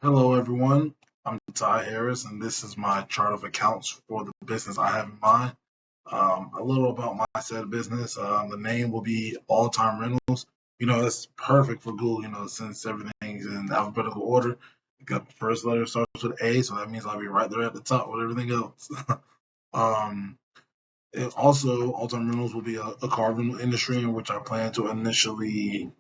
Hello, everyone. I'm Ty Harris, and this is my chart of accounts for the business I have in mind. A little about my said business. The name will be All Time Rentals. It's perfect for Google, since everything's in alphabetical order. You got the first letter starts with A, so that means I'll be right there at the top with everything else. um, also, All Time Rentals will be a car rental industry in which I plan on initially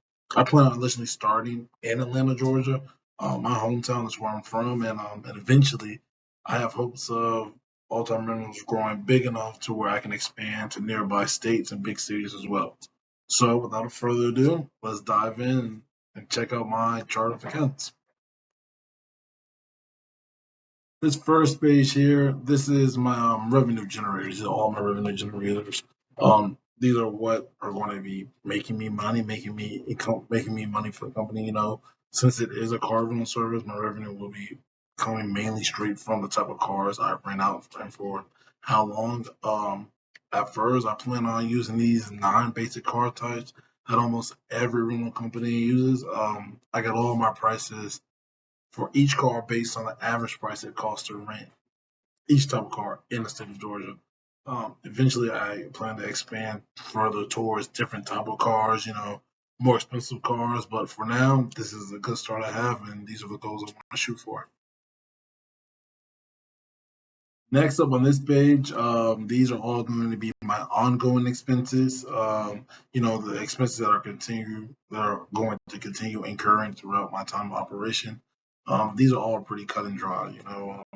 starting in Atlanta, Georgia. My hometown is where I'm from, and eventually, I have hopes of All Time Rentals growing big enough to where I can expand to nearby states and big cities as well. So, without further ado, let's dive in and check out my chart of accounts. This first page here, this is my revenue generators. These are all my revenue generators. These are what are going to be making me money, making me money for the company. Since it is a car rental service, my revenue will be coming mainly straight from the type of cars I rent out and for how long. At first, I plan on using these 9 basic car types that almost every rental company uses. I got all my prices for each car based on the average price it costs to rent each type of car in the state of Georgia. Eventually, I plan to expand further towards different type of cars, more expensive cars. But for now, this is a good start I have, and these are the goals I want to shoot for. Next up on this page, these are all going to be my ongoing expenses. The expenses that are going to continue incurring throughout my time of operation. These are all pretty cut and dry.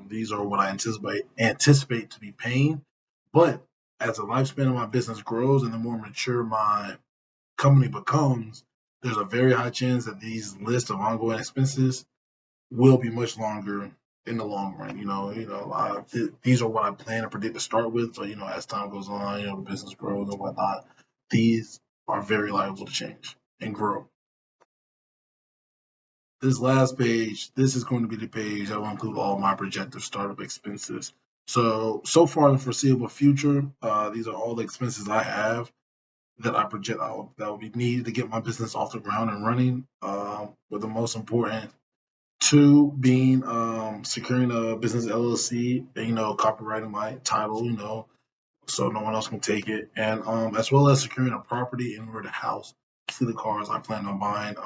These are what I anticipate to be paying. But as the lifespan of my business grows and the more mature my company becomes, there's a very high chance that these lists of ongoing expenses will be much longer in the long run. These are what I plan to predict to start with. So, as time goes on, the business grows and whatnot, these are very liable to change and grow. This last page, this is going to be the page that will include all my projected startup expenses. So far in the foreseeable future, these are all the expenses I have that I project that will be needed to get my business off the ground and running. With the most important two being securing a business LLC, and, copyrighting my title, so no one else can take it, and as well as securing a property in order to house the cars I plan on buying.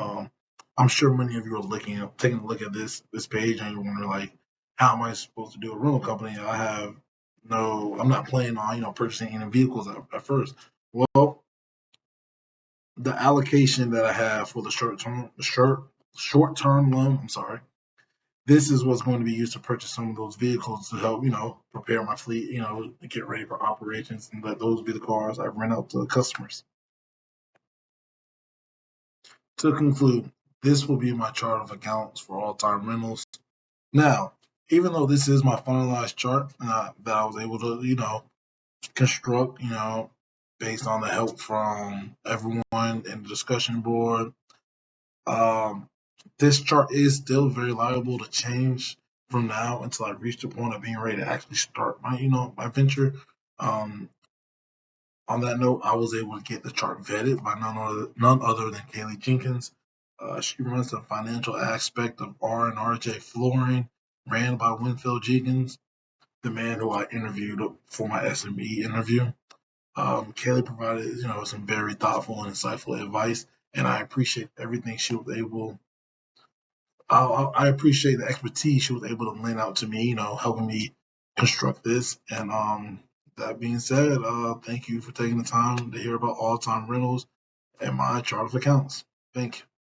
I'm sure many of you are taking a look at this page, and you're wondering like, how am I supposed to do a rental company? I'm not planning on purchasing any vehicles at first. Well, the allocation that I have for the short term loan, I'm sorry, this is what's going to be used to purchase some of those vehicles to help, prepare my fleet, get ready for operations and let those be the cars I rent out to customers. To conclude, this will be my chart of accounts for all time rentals. Now, even though this is my finalized chart that I was able to, construct, based on the help from everyone in the discussion board, um, this chart is still very liable to change from now until I reach the point of being ready to actually start my venture. Um, on that note, I was able to get the chart vetted by none other than Kaylee Jenkins. She runs the financial aspect of R&RJ Flooring, ran by Winfield Jenkins, the man who I interviewed for my SME interview. Kaylee provided, some very thoughtful and insightful advice, and I appreciate everything she was able I appreciate the expertise she was able to lend out to me, helping me construct this. And that being said, thank you for taking the time to hear about all time rentals and my chart of accounts. Thank you.